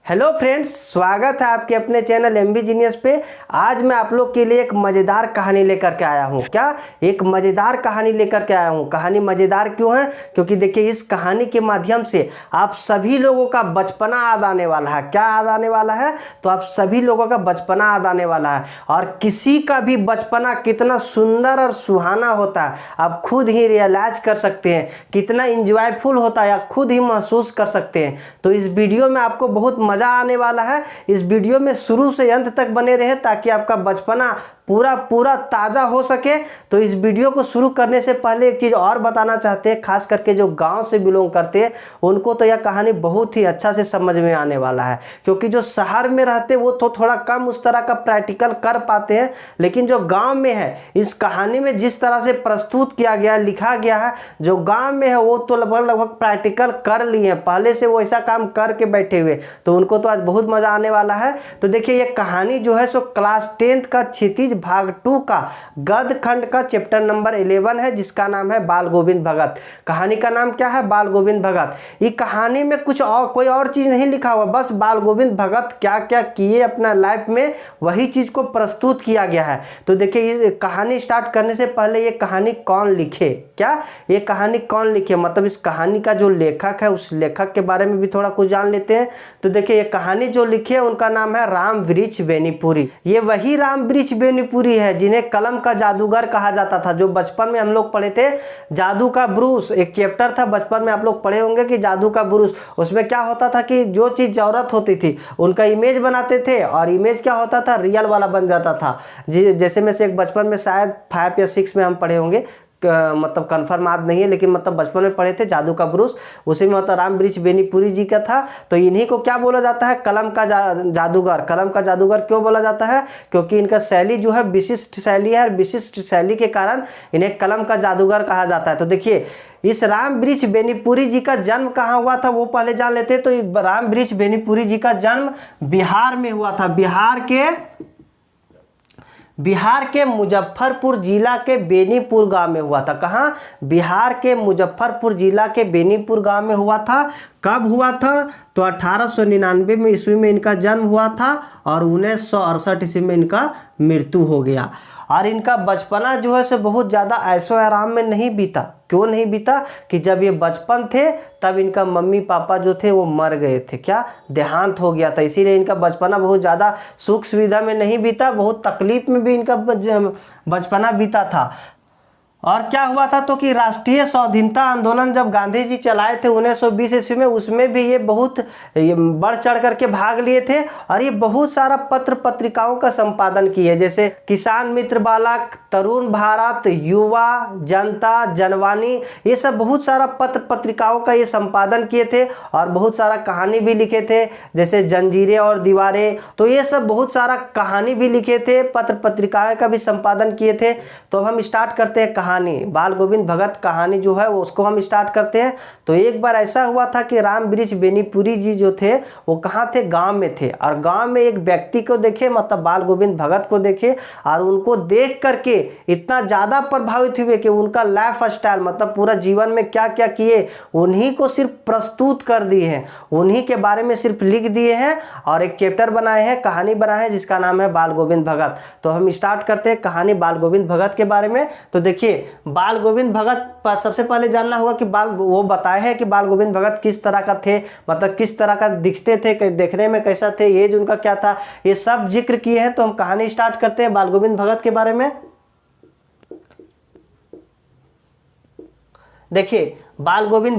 Hello friends, स्वागत है आपके अपने चैनल एमबी जीनियस पे। आज मैं आप लोग के लिए एक मज़ेदार कहानी लेकर के आया हूँ। क्या एक मज़ेदार कहानी लेकर के आया हूँ। कहानी मज़ेदार क्यों है? क्योंकि देखिए, इस कहानी के माध्यम से आप सभी लोगों का बचपना याद आने वाला है। क्या याद आने वाला है? तो आप सभी लोगों का बचपना याद आने वाला है। और किसी का भी बचपना कितना सुंदर और सुहाना होता है आप खुद ही रियलाइज कर सकते हैं। कितना इंजॉयफुल होता है आप खुद ही महसूस कर सकते हैं। तो इस वीडियो में आपको बहुत मज़ा आने वाला है। इस वीडियो में शुरू से अंत तक बने रहे ताकि आपका बचपना पूरा ताज़ा हो सके। तो इस वीडियो को शुरू करने से पहले एक चीज़ और बताना चाहते हैं, खास करके जो गांव से बिलोंग करते हैं उनको तो यह कहानी बहुत ही अच्छा से समझ में आने वाला है। क्योंकि जो शहर में रहते वो तो थोड़ा कम उस तरह का प्रैक्टिकल कर पाते हैं, लेकिन जो गांव में है इस कहानी में जिस तरह से प्रस्तुत किया गया है, लिखा गया है, जो गाँव में है वो तो लगभग प्रैक्टिकल कर लिए हैं, पहले से वो ऐसा काम करके बैठे हुए। तो उनको तो आज बहुत मज़ा आने वाला है। तो देखिए, ये कहानी जो है सो क्लास 10th का क्षितिज भाग 2 का गद्य खंड का चैप्टर नंबर 11 है, जिसका नाम है बाल गोविंद भगत। कहानी का नाम क्या है? बाल गोविंद भगत। ये कहानी में कुछ और कोई और चीज़ नहीं लिखा हुआ, बस बाल गोविंद भगत क्या क्या किए अपना लाइफ में वही चीज़ को प्रस्तुत किया गया है। तो देखिए, इस कहानी स्टार्ट करने से पहले ये कहानी कौन लिखे, क्या ये कहानी कौन लिखे, मतलब इस कहानी का जो लेखक है उस लेखक के बारे में भी थोड़ा कुछ जान लेते हैं। तो देखिए, ये कहानी जो लिखी है उनका नाम है राम वृक्ष बेनीपुरी। ये वही राम वृक्ष बेनीपुरी है जिन्हें कलम का जादूगर कहा जाता था। जो बचपन में हम लोग पढ़े थे, जादू का ब्रूस एक चैप्टर था बचपन में, आप लोग पढ़े होंगे कि जादू का ब्रूस। उसमें क्या होता था कि जो चीज़ जरूरत होती थी उनका इमेज बनाते थे और इमेज क्या होता था, रियल वाला बन जाता था। जैसे में से एक बचपन में शायद 5 या 6 में हम पढ़े होंगे, मतलब कन्फर्म याद नहीं है, लेकिन मतलब बचपन में पढ़े थे जादू का ब्रूस। उसी में मतलब राम वृक्ष बेनीपुरी जी का था। तो इन्हीं को क्या बोला जाता है? कलम का जादूगर। कलम का जादूगर क्यों बोला जाता है? क्योंकि इनका शैली जो है विशिष्ट शैली है, विशिष्ट शैली के कारण इन्हें कलम का जादूगर कहा जाता है। तो देखिए, इस राम वृक्ष बेनीपुरी जी का जन्म कहाँ हुआ था वो पहले जान लेते हैं। तो राम वृक्ष बेनीपुरी जी का जन्म बिहार में हुआ था। बिहार के मुजफ्फरपुर जिला के बेनीपुर गांव में हुआ था। कहाँ? बिहार के मुजफ्फरपुर जिला के बेनीपुर गांव में हुआ था। कब हुआ था? तो 1899 में ईस्वी में इनका जन्म हुआ था और 1968 ईस्वी में इनका मृत्यु हो गया। और इनका बचपना जो है सो बहुत ज़्यादा ऐशो आराम में नहीं बीता। क्यों नहीं बीता? कि जब ये बचपन थे तब इनका मम्मी पापा जो थे वो मर गए थे। क्या? देहांत हो गया था। इसीलिए इनका बचपना बहुत ज़्यादा सुख सुविधा में नहीं बीता, बहुत तकलीफ में भी इनका बचपना बीता था। और क्या हुआ था तो कि राष्ट्रीय स्वाधीनता आंदोलन जब गांधी जी चलाए थे 1920 ईस्वी में, उसमें भी ये बहुत बढ़ चढ़ करके भाग लिए थे। और ये बहुत सारा पत्र पत्रिकाओं का संपादन किए, जैसे किसान मित्र बालक, तरुण भारत, युवा, जनता, जनवाणी, ये सब बहुत सारा पत्र पत्रिकाओं का ये संपादन किए थे। और बहुत सारा कहानी भी लिखे थे, जैसे जंजीरें और दीवारें। तो ये सब बहुत सारा कहानी भी लिखे थे, पत्र पत्रिकाएं का भी संपादन किए थे। तो हम स्टार्ट करते हैं कहानी। बाल गोविंद भगत कहानी जो है उसको हम स्टार्ट करते हैं। तो एक बार ऐसा हुआ था कि राम वृक्ष बेनीपुरी जी जो थे वो कहाँ थे? गांव में थे। और गांव में एक व्यक्ति को देखे, मतलब बाल गोविंद भगत को देखे, और उनको देख करके इतना ज़्यादा प्रभावित हुए कि उनका लाइफ स्टाइल, मतलब पूरा जीवन में क्या क्या किए उन्हीं को सिर्फ प्रस्तुत कर दिए हैं, उन्हीं के बारे में सिर्फ लिख दिए हैं और एक चैप्टर बनाए हैं, कहानी बनाए हैं, जिसका नाम है बाल गोविंद भगत। तो हम स्टार्ट करते हैं कहानी बाल गोविंद भगत के बारे में। तो देखिए, बाल गोविंद भगत सबसे पहले जानना होगा कि वो बताए हैं कि बाल गोविंद भगत किस तरह का थे, मतलब किस तरह का दिखते थे, देखने में कैसा थे, एज उनका क्या था, ये सब जिक्र किए हैं। तो हम कहानी स्टार्ट करते हैं बाल गोविंद भगत के बारे में। देखिए, बाल गोविंद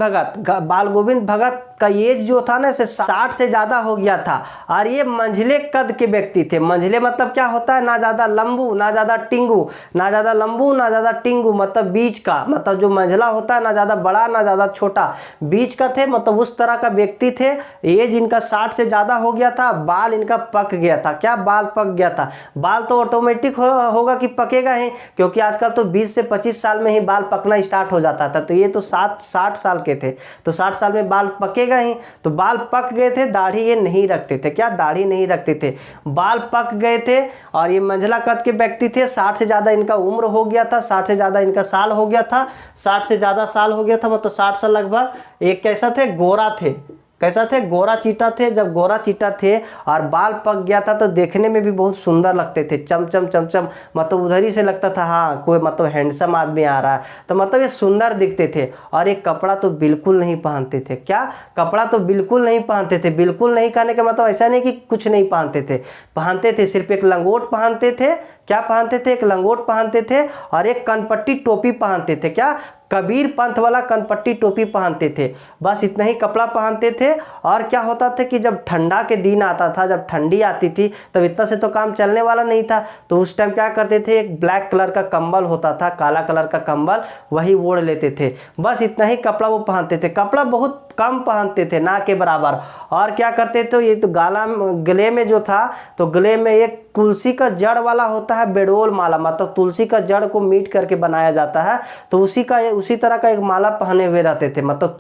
भगत का एज जो था ना से 60 से ज़्यादा हो गया था। और ये मंझले कद के व्यक्ति थे। मंझले मतलब क्या होता है? ना ज़्यादा लंबू ना ज़्यादा टिंगू, ना ज़्यादा लंबू ना ज़्यादा टिंगू, मतलब बीच का, मतलब जो मंझला होता है ना ज़्यादा बड़ा ना ज़्यादा छोटा, बीच का थे, मतलब उस तरह का व्यक्ति थे। एज इनका 60 से ज़्यादा हो गया था। बाल इनका पक गया था। क्या? बाल पक गया था। बाल तो ऑटोमेटिक होगा कि पकेगा ही, क्योंकि आजकल तो 20 से 25 साल में ही बाल पकना स्टार्ट हो जाता था। तो ये तो 60 साल के थे, तो 60 साल में बाल पकेगा ही। तो बाल पक गए थे, दाढ़ी ये नहीं रखते थे। क्या? दाढ़ी नहीं रखते थे, बाल पक गए थे। और ये मंझला कद के व्यक्ति थे। 60 से ज़्यादा इनका उम्र हो गया था, 60 से ज़्यादा इनका साल हो गया था, 60 से ज़्यादा साल हो गया था, मतलब 60 साल लगभग। एक कैसा थे? गोरा थे। कैसा थे, गोरा चीटा थे। जब गोरा चीटा थे और बाल पक गया था तो देखने में भी बहुत सुंदर लगते थे, चमचम चमचम, मतलब उधर ही से लगता था हाँ कोई मतलब हैंडसम आदमी आ रहा है, तो मतलब ये सुंदर दिखते थे। और एक कपड़ा तो बिल्कुल नहीं पहनते थे। क्या, कपड़ा तो बिल्कुल नहीं पहनते थे। बिल्कुल नहीं कहने का मतलब ऐसा नहीं कि कुछ नहीं पहनते थे, पहनते थे। सिर्फ एक लंगोट पहनते थे। क्या पहनते थे, एक लंगोट पहनते थे और एक कनपट्टी टोपी पहनते थे। क्या, कबीर पंथ वाला कनपट्टी टोपी पहनते थे। बस इतना ही कपड़ा पहनते थे। और क्या होता था कि जब ठंडा के दिन आता था, जब ठंडी आती थी, तब इतना से तो काम चलने वाला नहीं था, तो उस टाइम क्या करते थे, एक ब्लैक कलर का कंबल होता था, काला कलर का कंबल, वही ओढ़ लेते थे। बस इतना ही कपड़ा वो पहनते थे। कपड़ा बहुत कम पहनते थे, ना के बराबर। और क्या करते थे, ये तो गले में जो था, तो गले में एक तुलसी का जड़ वाला होता है बेडोल माला, मतलब तुलसी का जड़ को मीट करके बनाया जाता है, तो उसी तरह का एक माला पहने हुए रहते थे, मतलब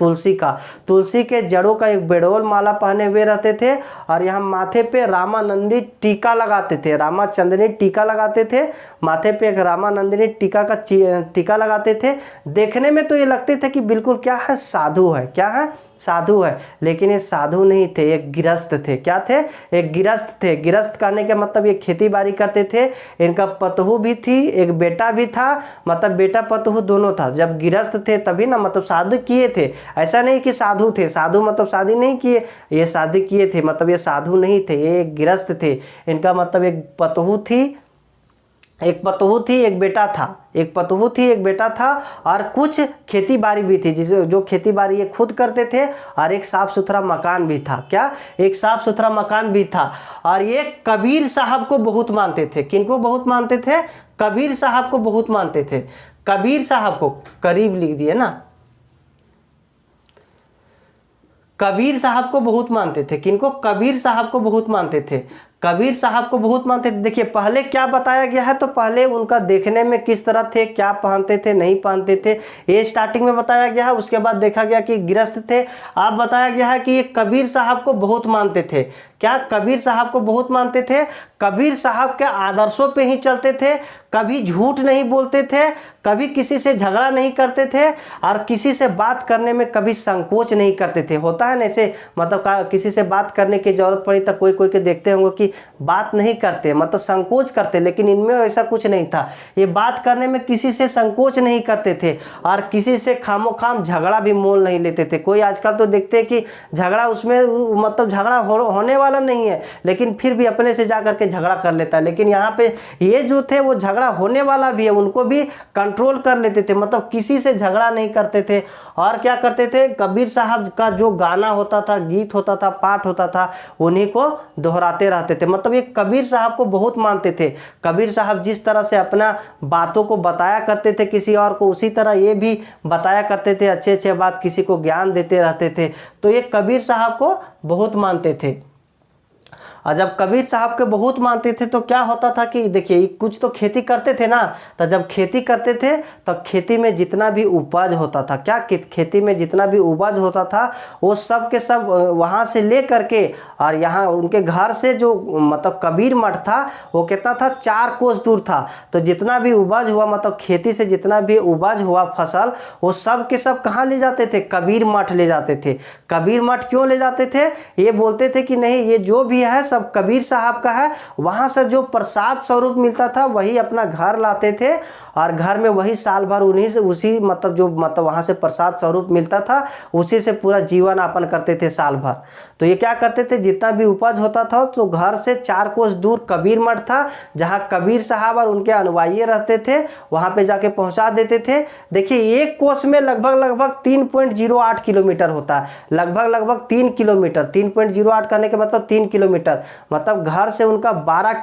तुलसी के जड़ों का एक बेडोल माला पहने हुए रहते थे। और यहाँ माथे पे रामानंदी टीका लगाते थे, रामाचंद्रनी टीका लगाते थे, माथे पे एक रामानंदिनी टीका लगाते थे। देखने में तो ये लगते थे कि बिल्कुल क्या है, साधु है। क्या है, साधु है। लेकिन ये साधु नहीं थे, एक गिरस्त थे। क्या थे, एक गिरस्त थे। गिरस्त कहने का मतलब ये खेती बाड़ी करते थे। इनका पतोहू भी थी, एक बेटा भी था, मतलब बेटा पतोहू दोनों था। जब गिरस्त थे तभी ना, मतलब शादी किए थे, ऐसा नहीं कि साधु थे। साधु मतलब शादी नहीं किए, ये शादी किए थे, मतलब ये साधु नहीं थे, ये एक गिरस्त थे। इनका मतलब एक पतोहू थी, एक बेटा था, एक पतोहू थी, एक बेटा था। और कुछ खेती बाड़ी भी थी, जो खेती बाड़ी ये खुद करते थे। और एक साफ सुथरा मकान भी था। क्या, एक साफ सुथरा मकान भी था। और ये कबीर साहब को बहुत मानते थे। किनको बहुत मानते थे, कबीर साहब को बहुत मानते थे। कबीर साहब को करीब लिख दिए ना, कबीर साहब को बहुत मानते थे। किनको, कबीर साहब को बहुत मानते थे। कबीर साहब को बहुत मानते थे। देखिए पहले क्या बताया गया है, तो पहले उनका देखने में किस तरह थे, क्या पहनते थे, नहीं पहनते थे, ये स्टार्टिंग में बताया गया है। उसके बाद देखा गया कि गिरस्त थे। अब बताया गया है कि ये कबीर साहब को बहुत मानते थे। क्या, कबीर साहब को बहुत मानते थे। कबीर साहब के आदर्शों पे ही चलते थे, कभी झूठ नहीं बोलते थे, कभी किसी से झगड़ा नहीं करते थे, और किसी से बात करने में कभी संकोच नहीं करते थे। होता है ना ऐसे, मतलब किसी से बात करने की जरूरत पड़ी तो कोई के देखते होंगे कि बात नहीं करते, मतलब संकोच करते, लेकिन इनमें ऐसा कुछ नहीं था। ये बात करने में किसी से संकोच नहीं करते थे, और किसी से खामोखाम झगड़ा भी मोल नहीं लेते थे। कोई आजकल तो देखते हैं कि झगड़ा उसमें मतलब झगड़ा होने वाला नहीं है, लेकिन फिर भी अपने से जा करके झगड़ा कर लेता है। लेकिन यहाँ पे ये जो थे वो झगड़ा होने वाला भी है, उनको भी कंट्रोल कर लेते थे, मतलब किसी से झगड़ा नहीं करते थे। और क्या करते थे, कबीर साहब का जो गाना होता था, गीत होता था, पाठ होता था, उन्हीं को दोहराते रहते थे। मतलब ये कबीर साहब को बहुत मानते थे। कबीर साहब जिस तरह से अपना बातों को बताया करते थे किसी और को, उसी तरह ये भी बताया करते थे, अच्छे अच्छे बात किसी को ज्ञान देते रहते थे। तो ये कबीर साहब को बहुत मानते थे। और जब कबीर साहब के बहुत मानते थे तो क्या होता था कि देखिए कुछ तो खेती करते थे ना, तो जब खेती करते थे तो खेती में जितना भी उपज होता था, क्या खेती में जितना भी उपज होता था वो सब के सब वहाँ से ले करके, और यहाँ उनके घर से जो मतलब कबीर मठ था वो कितना था, 4 कोस दूर था। तो जितना भी उपज हुआ, मतलब खेती से जितना भी उपज हुआ फसल, वो सब के सब कहाँ ले जाते थे, कबीर मठ ले जाते थे। कबीर मठ क्यों ले जाते थे, ये बोलते थे कि नहीं ये जो भी है सब कबीर साहब का है। वहाँ से जो प्रसाद स्वरूप मिलता था वही अपना घर लाते थे, और घर में वही साल भर उन्हीं से उसी मतलब वहाँ से प्रसाद स्वरूप मिलता था, उसी से पूरा जीवन यापन करते थे साल भर। तो ये क्या करते थे, जितना भी उपज होता था तो घर से 4 कोस दूर कबीर मठ था, जहाँ कबीर साहब और उनके अनुयायी रहते थे, वहाँ पे जाके पहुँचा देते थे। देखिए 1 कोस में लगभग 3.08 किलोमीटर होता है, लगभग 3 किलोमीटर। 3.08 करने के मतलब 3 किलोमीटर, मतलब घर से उनका 12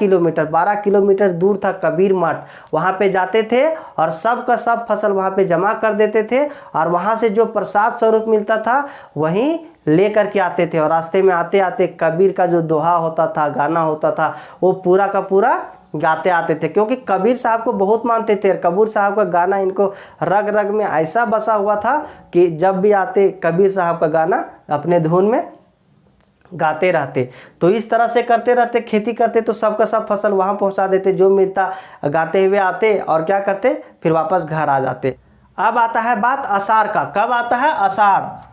किलोमीटर दूर था कबीर मठ। वहाँ पे जाते थे और सब का सब फसल वहाँ पे जमा कर देते थे, और वहाँ से जो प्रसाद स्वरूप मिलता था वहीं ले करके आते थे। और रास्ते में आते आते कबीर का जो दोहा होता था, गाना होता था, वो पूरा का पूरा गाते आते थे, क्योंकि कबीर साहब को बहुत मानते थे। कबीर साहब का गाना इनको रग रग में ऐसा बसा हुआ था कि जब भी आते कबीर साहब का गाना अपने धुन में गाते रहते। तो इस तरह से करते रहते, खेती करते तो सबका सब फसल वहाँ पहुँचा देते, जो मिलता गाते हुए आते, और क्या करते फिर वापस घर आ जाते। अब आता है बात आषाढ़ का। कब आता है, आषाढ़।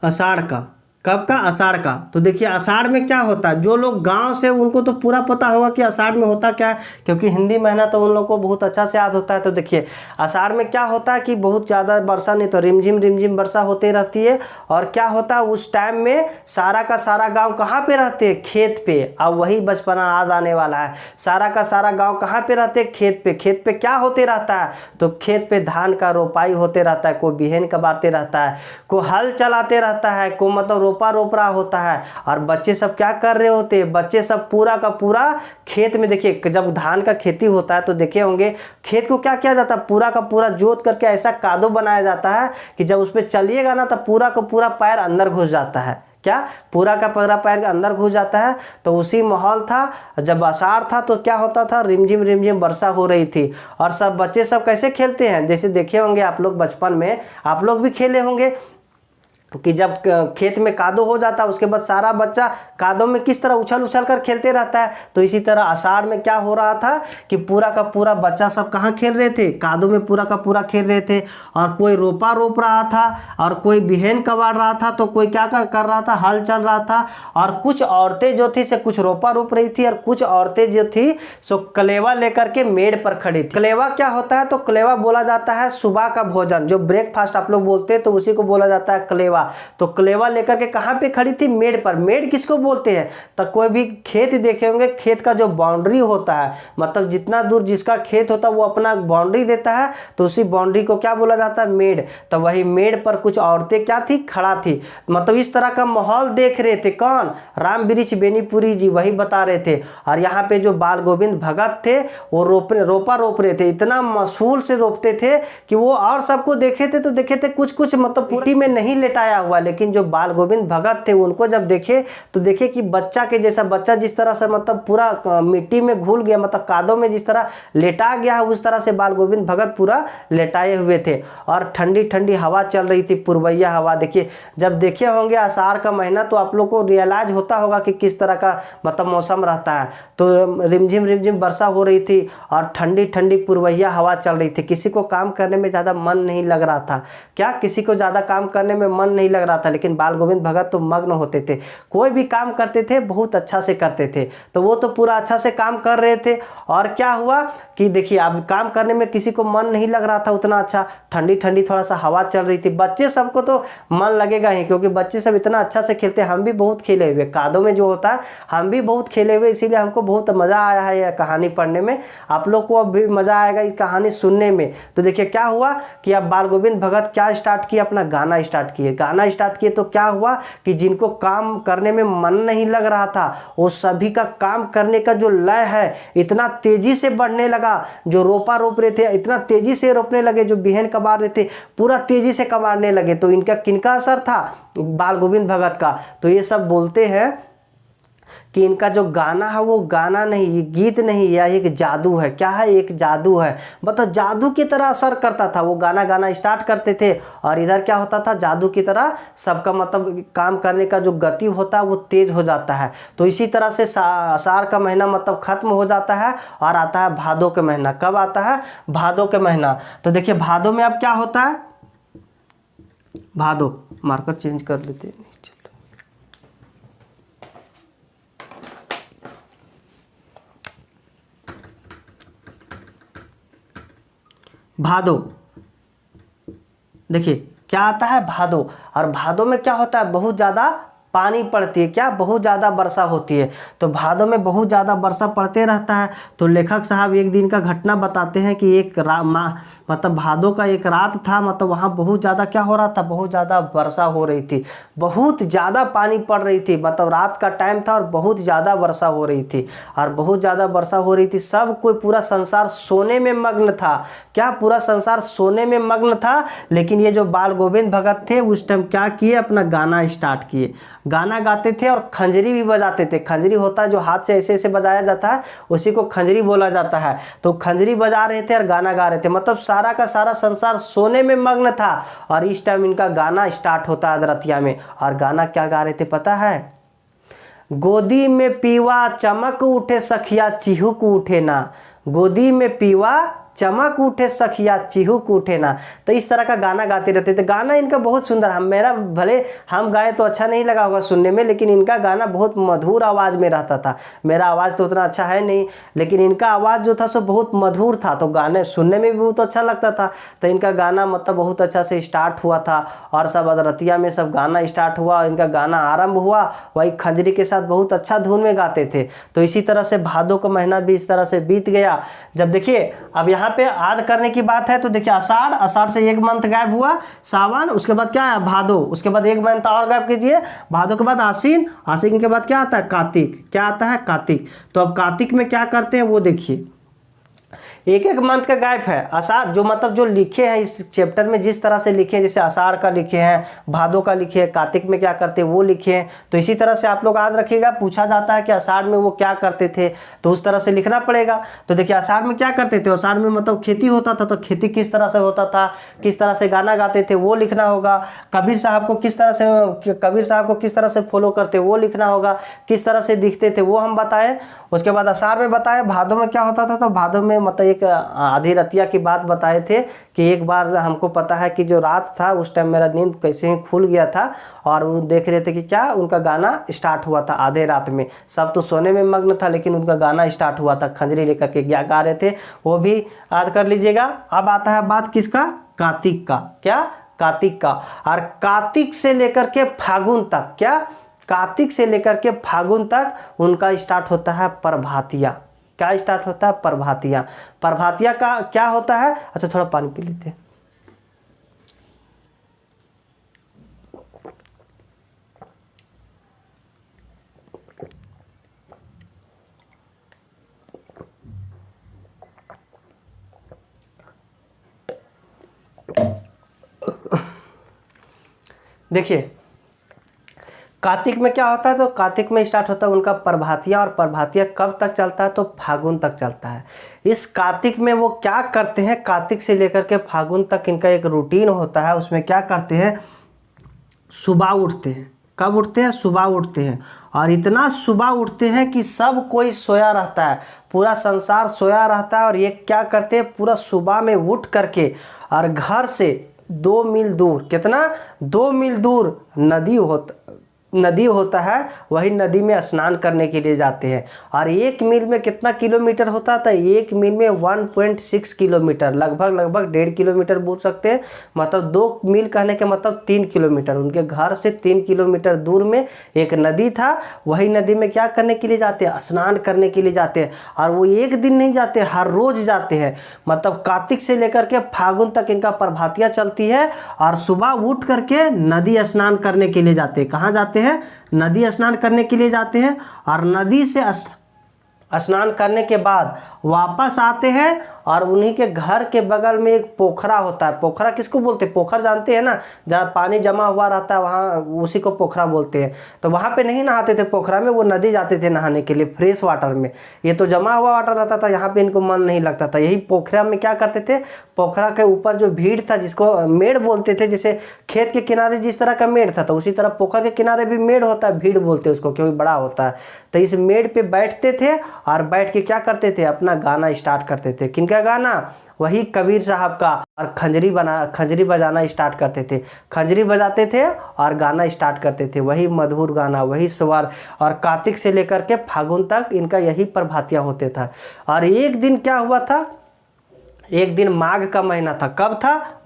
आषाढ़ का। कब का? आषाढ़ का। तो देखिए आषाढ़ में क्या होता है, जो लोग गांव से उनको तो पूरा पता होगा कि आषाढ़ में होता क्या है, क्योंकि हिंदी महीना तो उन लोगों को बहुत अच्छा से याद होता है। तो देखिए आषाढ़ में क्या होता है कि बहुत ज़्यादा वर्षा नहीं तो रिमझिम वर्षा होती रहती है। और क्या होता है उस टाइम में सारा का सारा गाँव कहाँ पे रहते हैं? खेत पे। अब वही बचपना याद आने वाला है। सारा का सारा गाँव कहाँ पे रहते हैं? खेत पे। खेत पे क्या होते रहता है? तो खेत पे धान का रोपाई होते रहता है, कोई बिहन कबाते रहता है, कोई हल चलाते रहता है, कोई मतलब रोप रहा होता है। और बच्चे सब क्या कर रहे होते हैं? बच्चे सब पूरा का पूरा खेत में, देखिए जब धान का खेती होता है तो देखे होंगे खेत को क्या किया जाता है, पूरा का पूरा जोत करके ऐसा कादो बनाया जाता है कि जब उस पर चलिएगा ना तो पूरा का पूरा पैर अंदर घुस जाता है। क्या? पूरा का पूरा पैर के अंदर घुस जाता है। तो उसी माहौल था जब आषाढ़ था तो क्या होता था, रिमझिम वर्षा हो रही थी। और सब बच्चे सब कैसे खेलते हैं, जैसे देखे होंगे आप लोग बचपन में, आप लोग भी खेले होंगे कि जब खेत में कादो हो जाता है उसके बाद सारा बच्चा कादो में किस तरह उछल कर खेलते रहता है। तो इसी तरह आषाढ़ में क्या हो रहा था कि पूरा का पूरा बच्चा सब कहाँ खेल रहे थे? कादो में पूरा का पूरा खेल रहे थे। और कोई रोपा रोप रहा था, और कोई बिहन कबाड़ रहा था, तो कोई क्या कर रहा था, हल चल रहा था। और कुछ औरतें जो थी से कुछ रोपा रोप रही थी, और कुछ औरतें जो थी सो कलेवा लेकर के मेड़ पर खड़ी थी। कलेवा क्या होता है? तो कलेवा बोला जाता है सुबह का भोजन, जो ब्रेकफास्ट आप लोग बोलते हैं तो उसी को बोला जाता है कलेवा। तो कलेवा लेकर के कहां पे खड़ी थी? मेड़ पर। मेड़ किसको बोलते हैं? तो कोई भी खेत देखे होंगे, खेत का जो बाउंड्री होता है, मतलब जितना दूर जिसका खेत होता है वो अपना बाउंड्री देता है, तो उसी बाउंड्री को क्या बोला जाता है? मेड़। तो वही मेड़ पर कुछ औरतें क्या थी? खड़ा थी। मतलब इस तरह का माहौल देख रहे थे। कौन? राम वृक्ष बेनीपुरी जी वही बता रहे थे। और यहाँ पे जो बाल गोविंद भगत थे वो रोपा रोप रहे थे। इतना मशहूर से रोपते थे कि वो और सबको देखे थे तो देखे थे कुछ मतलब पूरी में नहीं लेटाया हुआ, लेकिन जो बाल गोविंद भगत थे उनको जब देखे तो देखे कि बच्चा के जैसा, बच्चा जिस तरह से मतलब पूरा मिट्टी में घुल गया, मतलब कादों में जिस तरह लेटा गया है उस तरह से बाल गोविंद भगत पूरा लेटाए हुए थे। और ठंडी ठंडी हवा चल रही थी, पुरवैया हवा। देखिए जब देखे होंगे आषाढ़ का महीना तो आप लोग को रियलाइज होता होगा कि किस तरह का मतलब मौसम रहता है। तो रिमझिम वर्षा हो रही थी और ठंडी ठंडी पुरवैया हवा चल रही थी। किसी को काम करने में ज़्यादा मन नहीं लग रहा था। क्या? किसी को ज़्यादा काम करने में मन नहीं लग रहा था, लेकिन बाल गोविंद भगत तो मग्न होते थे। कोई भी काम करते थे बहुत अच्छा से करते थे। तो वो तो पूरा अच्छा से काम कर रहे थे। और क्या हुआ कि देखिए अब काम करने में किसी को मन नहीं लग रहा था उतना अच्छा, ठंडी ठंडी थोड़ा सा हवा चल रही थी। बच्चे सबको तो मन लगेगा ही, क्योंकि बच्चे सब इतना अच्छा से खेलते हैं। हम भी बहुत खेले हुए कादों में जो होता है, हम भी बहुत खेले हुए, इसीलिए हमको बहुत मज़ा आया है यह कहानी पढ़ने में। आप लोग को अब भी मज़ा आएगा इस कहानी सुनने में। तो देखिए क्या हुआ कि अब बाल गोविंद भगत क्या स्टार्ट किए? अपना गाना स्टार्ट किए। गाना स्टार्ट किए तो क्या हुआ कि जिनको काम करने में मन नहीं लग रहा था वो सभी का काम करने का जो लय है इतना तेजी से बढ़ने लगा। जो रोपा रोप रहे थे इतना तेजी से रोपने लगे, जो बिहन कबाड़ रहे थे पूरा तेजी से कबाड़ने लगे। तो इनका किनका असर था? बाल गोविंद भगत का। तो ये सब बोलते हैं कि इनका जो गाना है वो गाना नहीं, ये गीत नहीं, यह एक जादू है। क्या है? एक जादू है। मतलब जादू की तरह असर करता था। वो गाना स्टार्ट करते थे और इधर क्या होता था, जादू की तरह सबका मतलब काम करने का जो गति होता है वो तेज हो जाता है। तो इसी तरह से आषाढ़ का महीना मतलब खत्म हो जाता है और आता है भादों का महीना। कब आता है? भादों का महीना। तो देखिए भादों में अब क्या होता है? भादों, मार्कर चेंज कर लेते हैं। भादो, देखिए क्या आता है? भादो। और भादो में क्या होता है? बहुत ज़्यादा पानी पड़ती है। क्या? बहुत ज़्यादा वर्षा होती है। तो भादों में बहुत ज़्यादा वर्षा पड़ते रहता है। तो लेखक साहब एक दिन का घटना बताते हैं कि एक मतलब भादों का एक रात था, मतलब वहाँ बहुत ज़्यादा क्या हो रहा था? बहुत ज़्यादा वर्षा हो रही थी, बहुत ज़्यादा पानी पड़ रही थी। मतलब रात का टाइम था और बहुत ज़्यादा वर्षा हो रही थी। और बहुत ज़्यादा वर्षा हो रही थी, सब कोई पूरा संसार सोने में मग्न था। क्या? पूरा संसार सोने में मग्न था। लेकिन ये जो बाल गोविंद भगत थे उस टाइम क्या किए? अपना गाना स्टार्ट किए। गाना गाते थे और खंजरी भी बजाते थे। खंजरी होता है जो हाथ से ऐसे ऐसे बजाया जाता है, उसी को खंजरी बोला जाता है। तो खंजरी बजा रहे थे और गाना गा रहे थे। मतलब सारा का सारा संसार सोने में मग्न था और इस टाइम इनका गाना स्टार्ट होता है रतिया में। और गाना क्या गा रहे थे पता है? गोदी में पीवा चमक उठे सखिया चिहुक उठे ना। गोदी में पीवा चमक उठे सखिया चिहुक उठे ना। तो इस तरह का गाना गाते रहते थे। गाना इनका बहुत सुंदर, हम मेरा भले हम गाए तो अच्छा नहीं लगा होगा सुनने में, लेकिन इनका गाना बहुत मधुर आवाज़ में रहता था। मेरा आवाज़ तो उतना अच्छा है नहीं, लेकिन इनका आवाज़ जो था सो बहुत मधुर था, तो गाने सुनने में भी बहुत अच्छा लगता था। तो इनका गाना मतलब बहुत अच्छा से स्टार्ट हुआ था और सब अदरतिया में सब गाना स्टार्ट हुआ और इनका गाना आरंभ हुआ। वही खंजरी के साथ बहुत अच्छा धुन में गाते थे। तो इसी तरह से भादों का महीना भी इस तरह से बीत गया। जब देखिए अब यहाँ पे आद करने की बात है तो देखिए आषाढ़, आषाढ़ से एक मंथ गायब हुआ, सावन, उसके बाद क्या है भादो, उसके बाद एक मंथ और गायब कीजिए, भादो के बाद आसीन, आसीन के बाद क्या आता है कार्तिक, क्या आता है कार्तिक। तो अब कार्तिक में क्या करते हैं वो देखिए, एक एक मंथ का गायब है। आषाढ़ जो मतलब जो लिखे हैं इस चैप्टर में जिस तरह से लिखे हैं, जैसे आषाढ़ का लिखे हैं, भादो का लिखे हैं, कार्तिक में क्या करते हैं वो लिखे हैं। तो इसी तरह से आप लोग याद रखिएगा, पूछा जाता है कि आषाढ़ में वो क्या करते थे, तो उस तरह से लिखना पड़ेगा। तो देखिए आषाढ़ में क्या करते थे, आषाढ़ में मतलब खेती होता था, तो खेती किस तरह से होता था, किस तरह से गाना गाते थे वो लिखना होगा। कबीर साहब को किस तरह से, कबीर साहब को किस तरह से फॉलो करते वो लिखना होगा, किस तरह से दिखते थे वो हम बताएं। उसके बाद आषाढ़ में बताए, भादों में क्या होता था, तो भादों में मतलब एक आधी रतिया की बात बताए थे कि एक बार हमको पता है कि जो रात था उस टाइम मेरा नींद कैसे ही खुल गया था और वो देख रहे थे कि क्या उनका गाना स्टार्ट हुआ था आधे रात में। सब तो सोने में मग्न था लेकिन उनका गाना स्टार्ट हुआ था, खंजरी लेकर के क्या गा रहे थे वो भी याद कर लीजिएगा। अब आता है बात किसका, कार्तिक का। क्या, कार्तिक का। और कार्तिक से लेकर के फागुन तक, क्या, कार्तिक से लेकर के फागुन तक उनका स्टार्ट होता है प्रभातिया। क्या स्टार्ट होता है, प्रभातिया। प्रभातिया का क्या होता है, अच्छा थोड़ा पानी पी लेते हैं। देखिए कार्तिक में क्या होता है, तो कार्तिक में स्टार्ट होता है उनका प्रभातिया, और प्रभातिया कब तक चलता है, तो फागुन तक चलता है। इस कार्तिक में वो क्या करते हैं, कार्तिक से लेकर के फागुन तक इनका एक रूटीन होता है। उसमें क्या करते हैं, सुबह उठते हैं। कब उठते हैं, सुबह उठते हैं, और इतना सुबह उठते हैं कि सब कोई सोया रहता है, पूरा संसार सोया रहता है। और ये क्या करते हैं, पूरा सुबह में उठ करके और घर से 2 मील दूर, कितना, 2 मील दूर नदी होता है, वही नदी में स्नान करने के लिए जाते हैं। और 1 मील में कितना किलोमीटर होता था, 1 मील में 1.6 किलोमीटर, लगभग 1.5 किलोमीटर बोल सकते हैं। मतलब 2 मील कहने के मतलब 3 किलोमीटर, उनके घर से 3 किलोमीटर दूर में एक नदी था। वही नदी में क्या करने के लिए जाते हैं, स्नान करने के लिए जाते हैं। और वो एक दिन नहीं जाते, हर रोज जाते हैं। मतलब कार्तिक से लेकर के फागुन तक इनका प्रभातिया चलती है, और सुबह उठ करके नदी स्नान करने के लिए जाते हैं। कहाँ जाते हैं, नदी स्नान करने के लिए जाते हैं। और नदी से स्नान करने के बाद वापस आते हैं, और उन्हीं के घर के बगल में एक पोखरा होता है। पोखरा किसको बोलते हैं, पोखर जानते हैं ना, जहाँ पानी जमा हुआ रहता है वहाँ, उसी को पोखरा बोलते हैं। तो वहाँ पे नहीं नहाते थे पोखरा में, वो नदी जाते थे नहाने के लिए फ्रेश वाटर में। ये तो जमा हुआ वाटर रहता था, यहाँ पे इनको मन नहीं लगता था। यही पोखरा में क्या करते थे, पोखरा के ऊपर जो भीड़ था, जिसको मेड़ बोलते थे, जैसे खेत के किनारे जिस तरह का मेड़ था, तो उसी तरह पोखर के किनारे भी मेड़ होता है, भीड़ बोलते हैं उसको क्योंकि बड़ा होता है। तो इस मेड़ पे बैठते थे और बैठ के क्या करते थे, अपना गाना स्टार्ट करते थे। किनका गाना, वही कबीर साहब का। और खंजरी बजाना स्टार्ट करते थे, खंजरी बजाते थे और गाना स्टार्ट करते थे, वही मधुर गाना, वही स्वर। और कार्तिक से लेकर के फागुन तक इनका यही प्रभातिया होते था। और एक दिन क्या हुआ था, एक दिन माघ का महीना था। कब था,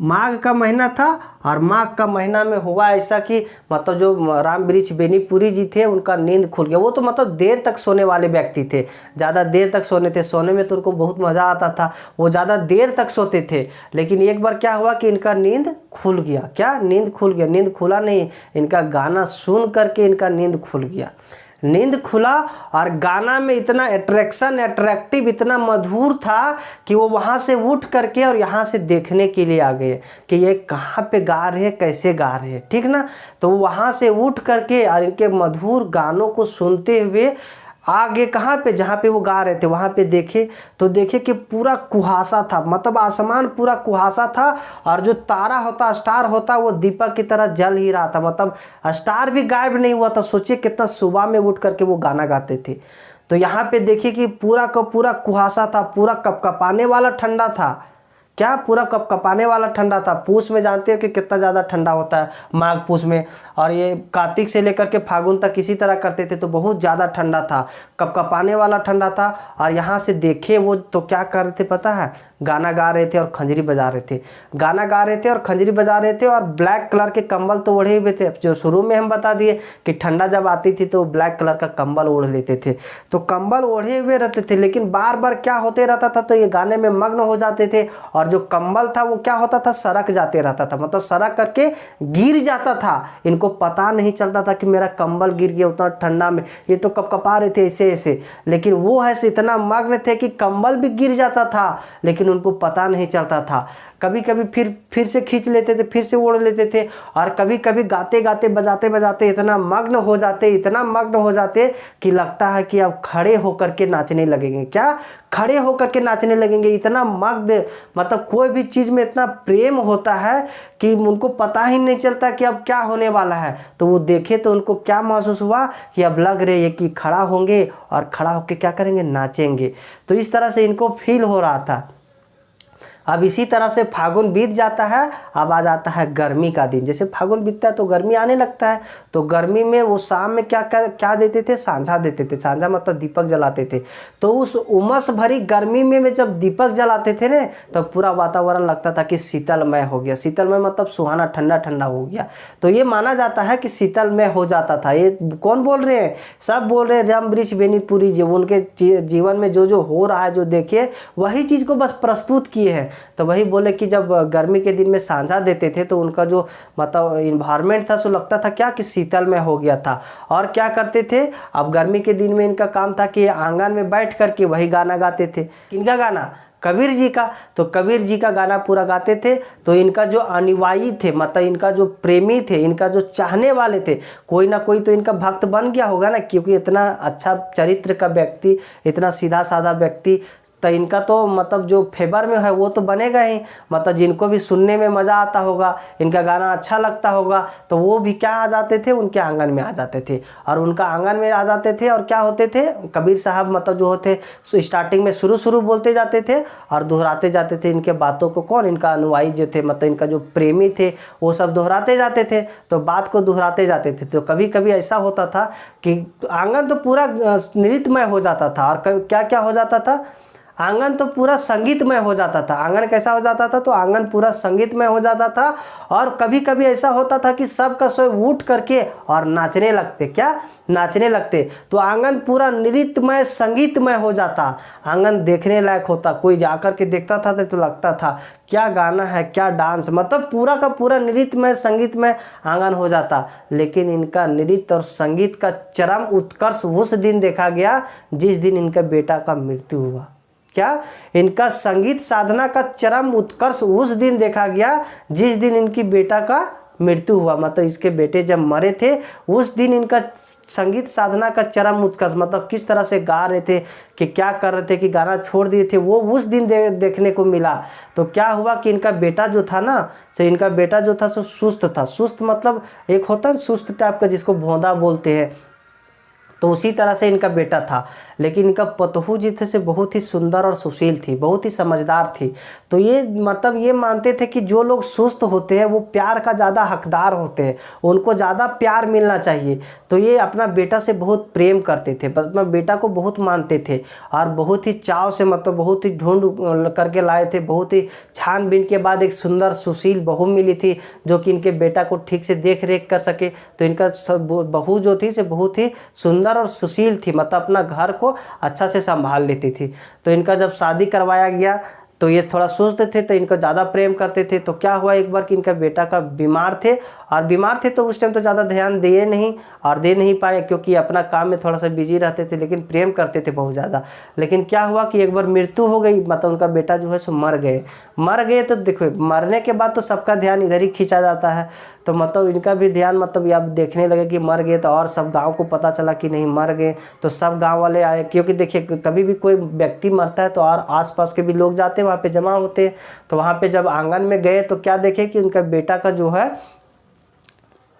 माघ का महीना था। और माघ का महीना में हुआ ऐसा कि मतलब जो राम वृक्ष बेनीपुरी जी थे, उनका नींद खुल गया। वो तो मतलब देर तक सोने वाले व्यक्ति थे, ज़्यादा देर तक सोने थे, सोने में तो उनको बहुत मज़ा आता था, वो ज़्यादा देर तक सोते थे। लेकिन एक बार क्या हुआ कि इनका नींद खुल गया। क्या, नींद खुल गया, नींद खुला नहीं, इनका गाना सुन करके इनका नींद खुल गया। नींद खुला और गाना में इतना अट्रैक्टिव, इतना मधुर था कि वो वहाँ से उठ करके और यहाँ से देखने के लिए आ गए कि ये कहाँ पे गा रहे हैं, कैसे गा रहे हैं, ठीक ना। तो वहाँ से उठ करके और इनके मधुर गानों को सुनते हुए आगे कहाँ पे, जहाँ पे वो गा रहे थे वहाँ पे देखे, तो देखे कि पूरा कुहासा था, मतलब आसमान पूरा कुहासा था। और जो तारा होता, स्टार होता, वो दीपक की तरह जल ही रहा था, मतलब स्टार भी गायब नहीं हुआ था। सोचिए कितना सुबह में उठ करके वो गाना गाते थे। तो यहाँ पे देखिए कि पूरा का पूरा कुहासा था, पूरा कपकपाने वाला ठंडा था। क्या पूरा कपकपाने वाला ठंडा था। पूस में जानते हो कि कितना ज़्यादा ठंडा होता है, माघ पूस में, और ये कार्तिक से लेकर के फागुन तक इसी तरह करते थे, तो बहुत ज़्यादा ठंडा था, कपकपाने वाला ठंडा था। और यहाँ से देखे वो तो क्या कर रहे थे पता है, गाना गा रहे थे और खंजरी बजा रहे थे, गाना गा रहे थे और खंजरी बजा रहे थे, और ब्लैक कलर के कंबल तो ओढ़े हुए थे। जो शुरू में हम बता दिए कि ठंडा जब आती थी तो ब्लैक कलर का कंबल ओढ़ लेते थे, तो कंबल ओढ़े हुए रहते थे। लेकिन बार बार क्या होते रहता था, तो ये गाने में मग्न हो जाते थे, और जो कंबल था वो क्या होता था, सरक जाते रहता था, मतलब सरक करके गिर जाता था। इनको पता नहीं चलता था कि मेरा कंबल गिर गया उतना ठंडा में, ये तो कपकपा रहे थे ऐसे ऐसे, लेकिन वो ऐसे इतना मग्न थे कि कंबल भी गिर जाता था, लेकिन उनको पता नहीं चलता था। कभी कभी फिर से खींच लेते थे, फिर से ओढ़ लेते थे, और कभी कभी गाते गाते बजाते बजाते इतना मग्न हो जाते, इतना मग्न हो जाते कि लगता है कि अब खड़े होकर के नाचने लगेंगे। क्या, खड़े होकर के नाचने लगेंगे। इतना मग्न, मतलब कोई भी चीज़ में इतना प्रेम होता है कि उनको पता ही नहीं चलता कि अब क्या होने वाला है। तो वो देखे तो उनको क्या महसूस हुआ कि अब लग रहे है कि खड़ा होंगे, और खड़ा होकर क्या करेंगे, नाचेंगे। तो इस तरह से इनको फील हो रहा था। अब इसी तरह से फागुन बीत जाता है, अब आ जाता है गर्मी का दिन। जैसे फागुन बीतता है तो गर्मी आने लगता है, तो गर्मी में वो शाम में क्या देते थे, सांझा देते थे। सांझा मतलब दीपक जलाते थे। तो उस उमस भरी गर्मी में जब दीपक जलाते थे ना, तो पूरा वातावरण लगता था कि शीतलमय हो गया। शीतलमय मतलब सुहाना, ठंडा ठंडा हो गया। तो ये माना जाता है कि शीतलमय हो जाता था। ये कौन बोल रहे हैं, सब बोल रहे हैं राम वृक्ष बेनीपुरी जी। उनके जीवन में जो जो हो रहा है, जो देखिए वही चीज़ को बस प्रस्तुत किए हैं। तो वही बोले कि जब गर्मी के दिन में सांझा देते थे तो उनका जो मतलब इन्वायरमेंट था सो लगता था क्या कि शीतलमय हो गया था। और क्या करते थे, अब गर्मी के दिन में इनका काम था कि आंगन में बैठ करके वही गाना गाते थे। किनका गाना, कबीर जी का। तो कबीर जी का गाना पूरा गाते थे। तो इनका जो अनुयायी थे, मतलब इनका जो प्रेमी थे, इनका जो चाहने वाले थे, कोई ना कोई तो इनका भक्त बन गया होगा ना, क्योंकि इतना अच्छा चरित्र का व्यक्ति, इतना सीधा साधा व्यक्ति, तो इनका तो मतलब जो फेवर में है वो तो बनेगा ही। मतलब जिनको भी सुनने में मज़ा आता होगा, इनका गाना अच्छा लगता होगा, तो वो भी क्या आ जाते थे, उनके आंगन में आ जाते थे। और उनका आंगन में आ जाते थे और क्या होते थे, कबीर साहब मतलब जो होते स्टार्टिंग में शुरू बोलते जाते थे और दोहराते जाते थे इनके बातों को। कौन, इनका अनुयायी जो थे, मतलब इनका जो प्रेमी थे, वो सब दोहराते जाते थे, तो बात को दोहराते जाते थे। तो कभी कभी ऐसा होता था कि आंगन तो पूरा नृत्यमय हो जाता था। और क्या क्या हो जाता था, आंगन तो पूरा संगीतमय हो जाता था। आंगन कैसा हो जाता था, तो आंगन पूरा संगीतमय हो जाता था। और कभी कभी ऐसा होता था कि सब का सब उठ करके और नाचने लगते। क्या, नाचने लगते। तो आंगन पूरा नृत्यमय, संगीतमय हो जाता। आंगन देखने लायक होता। कोई जाकर के देखता था तो लगता था क्या गाना है, क्या डांस, मतलब पूरा का पूरा नृत्यमय, संगीतमय आंगन हो जाता। लेकिन इनका नृत्य और संगीत का चरम उत्कर्ष उस दिन देखा गया जिस दिन इनका बेटा का मृत्यु हुआ। क्या, इनका संगीत साधना का चरम उत्कर्ष उस दिन देखा गया जिस दिन इनकी बेटा का मृत्यु हुआ। मतलब इसके बेटे जब मरे थे उस दिन इनका संगीत साधना का चरम उत्कर्ष, मतलब किस तरह से गा रहे थे, कि क्या कर रहे थे, कि गाना छोड़ दिए थे, वो उस दिन देखने को मिला। तो क्या हुआ कि इनका बेटा जो था ना, तो इनका बेटा जो था सो सुस्त था। सुस्त मतलब एक होता है सुस्त टाइप का, जिसको भोंदा बोलते हैं, तो उसी तरह से इनका बेटा था। लेकिन इनका पतोहू जी थे से बहुत ही सुंदर और सुशील थी, बहुत ही समझदार थी। तो ये मतलब ये मानते थे कि जो लोग सुस्त होते हैं वो प्यार का ज़्यादा हकदार होते हैं, उनको ज़्यादा प्यार मिलना चाहिए। तो ये अपना बेटा से बहुत प्रेम करते थे, अपना बेटा को बहुत मानते थे, और बहुत ही चाव से, मतलब बहुत ही ढूंढ करके लाए थे। बहुत ही छानबीन के बाद एक सुंदर सुशील बहू मिली थी जो कि इनके बेटा को ठीक से देख रेख कर सके। तो इनका बहू जो थी से बहुत ही सुंदर और सुशील थी, मतलब अपना घर को अच्छा से संभाल लेती थी। तो इनका जब शादी करवाया गया तो ये थोड़ा सुस्त थे, तो इनको ज़्यादा प्रेम करते थे। तो क्या हुआ एक बार कि इनका बेटा का बीमार थे, और बीमार थे तो उस टाइम तो ज़्यादा ध्यान दिए नहीं और दे नहीं पाए, क्योंकि अपना काम में थोड़ा सा बिजी रहते थे, लेकिन प्रेम करते थे बहुत ज़्यादा। लेकिन क्या हुआ कि एक बार मृत्यु हो गई, मतलब उनका बेटा जो है सो मर गए। तो देखो मरने के बाद तो सबका ध्यान इधर ही खींचा जाता है। तो मतलब इनका भी ध्यान मतलब अब देखने लगे कि मर गए, तो और सब गांव को पता चला कि नहीं मर गए, तो सब गांव वाले आए। क्योंकि देखिए कभी भी कोई व्यक्ति मरता है तो और आसपास के भी लोग जाते हैं, वहाँ पे जमा होते हैं। तो वहाँ पे जब आंगन में गए तो क्या देखे कि उनका बेटा का जो है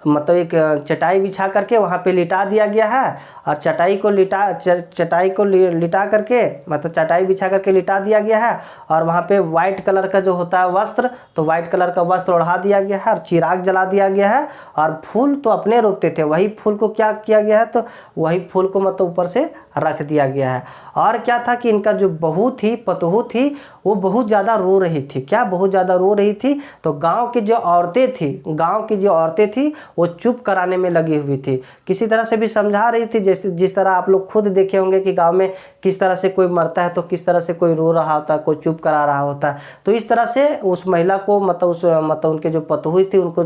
मतलब एक चटाई बिछा करके वहाँ पे लिटा दिया गया है, और चटाई को लिटा करके मतलब चटाई बिछा करके लिटा दिया गया है, और वहाँ पे वाइट कलर का जो होता है वस्त्र, तो वाइट कलर का वस्त्र ओढ़ा दिया गया है और चिराग जला दिया गया है। और फूल तो अपने रोकते थे, वही फूल को क्या किया गया है, तो वही फूल को मतलब ऊपर से रख दिया गया है। और क्या था कि इनका जो बहू थी, पतोहू थी, वो बहुत ज़्यादा रो रही थी। क्या बहुत ज़्यादा रो रही थी? तो गांव की जो औरतें थी वो चुप कराने में लगी हुई थी, किसी तरह से भी समझा रही थी। जैसे जिस तरह आप लोग खुद देखे होंगे कि गांव में किस तरह से कोई मरता है तो किस तरह से कोई रो रहा होता है, कोई चुप करा रहा होता है। तो इस तरह से उस महिला को मतलब उनके जो पतोहू थी उनको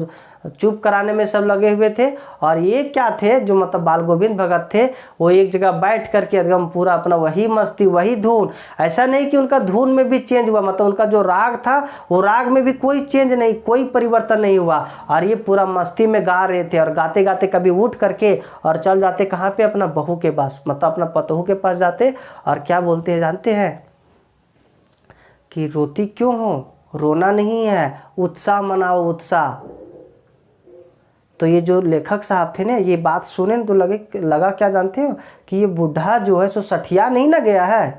चुप कराने में सब लगे हुए थे। और ये क्या थे, जो मतलब बाल गोविंद भगत थे, वो एक जगह बैठ करके एकदम पूरा अपना वही मस्ती, वही धुन। ऐसा नहीं कि उनका धुन में भी चेंज हुआ, मतलब उनका जो राग था वो राग में भी कोई चेंज नहीं, कोई परिवर्तन नहीं हुआ, और ये पूरा मस्ती में गा रहे थे। और गाते गाते कभी उठ करके और चल जाते कहाँ पे, अपना बहू के पास, मतलब अपना पतोहू के पास जाते, और क्या बोलते हैं जानते हैं? कि रोती क्यों हो, रोना नहीं है, उत्साह मनाओ, उत्साह। तो ये जो लेखक साहब थे ना, ये बात सुने तो लगा क्या जानते हो, कि ये बूढ़ा जो है सो सठिया नहीं ना गया है,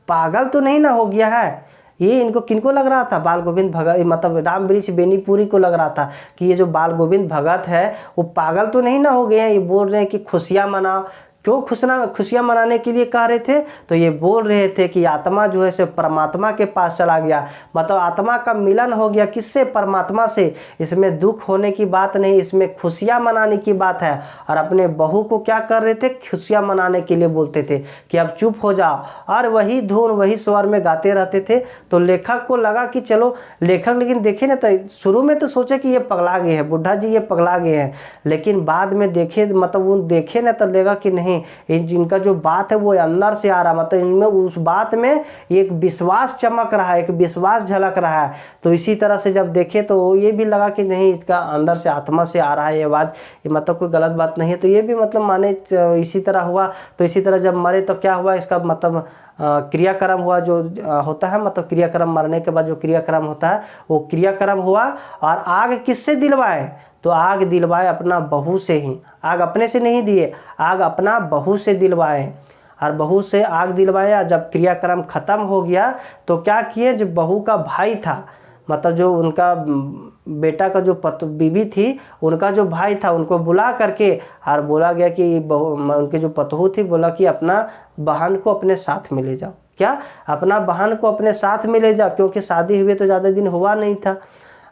पागल तो नहीं ना हो गया है। ये इनको किनको लग रहा था? बाल गोविंद भगत, मतलब राम वृक्ष बेनीपुरी को लग रहा था कि ये जो बाल गोविंद भगत है वो पागल तो नहीं ना हो गए हैं। ये बोल रहे हैं कि खुशियाँ मनाओ। क्यों खुशियाँ मनाने के लिए कह रहे थे? तो ये बोल रहे थे कि आत्मा जो है सो परमात्मा के पास चला गया, मतलब आत्मा का मिलन हो गया। किससे? परमात्मा से। इसमें दुख होने की बात नहीं, इसमें खुशियाँ मनाने की बात है। और अपने बहू को क्या कर रहे थे? खुशियाँ मनाने के लिए बोलते थे कि अब चुप हो जाओ, और वही धुन वही स्वर में गाते रहते थे। तो लेखक को लगा कि चलो लेखक, लेकिन देखे ना, तो शुरू में तो सोचे कि ये पगला गए हैं, बुढ़ा जी ये पगला गए हैं, लेकिन बाद में देखे, मतलब वो देखे ना तो लगा कि नहीं, जिनका जो बात है वो अंदर से आ रहा, मतलब इनमें उस बात में एक विश्वास चमक रहा है, एक विश्वास झलक रहा है। तो इसी तरह से जब देखे तो ये भी लगा कि नहीं, इसका अंदर से आत्मा से आ रहा है ये आवाज़, ये मतलब कोई गलत बात नहीं है। तो ये भी मतलब माने इसी तरह हुआ। तो इसी तरह जब मरे तो क्या हुआ, इसका मतलब क्रियाक्रम हुआ, जो होता है, मतलब क्रियाक्रम, मरने के बाद जो क्रियाक्रम होता है वो क्रियाक्रम हुआ। और आग किससे दिलवाए? तो आग दिलवाए अपना बहू से ही। आग अपने से नहीं दिए, आग अपना बहू से दिलवाए, और बहू से आग दिलवाया। जब क्रियाक्रम खत्म हो गया तो क्या किए, जो बहू का भाई था, मतलब जो उनका बेटा का जो बीवी थी, उनका जो भाई था, उनको बुला करके और बोला गया कि उनके जो पतोहू थी, बोला कि अपना बहन को अपने साथ में ले जाओ। क्या? अपना बहन को अपने साथ में ले जाओ, क्योंकि शादी हुए तो ज़्यादा दिन हुआ नहीं था।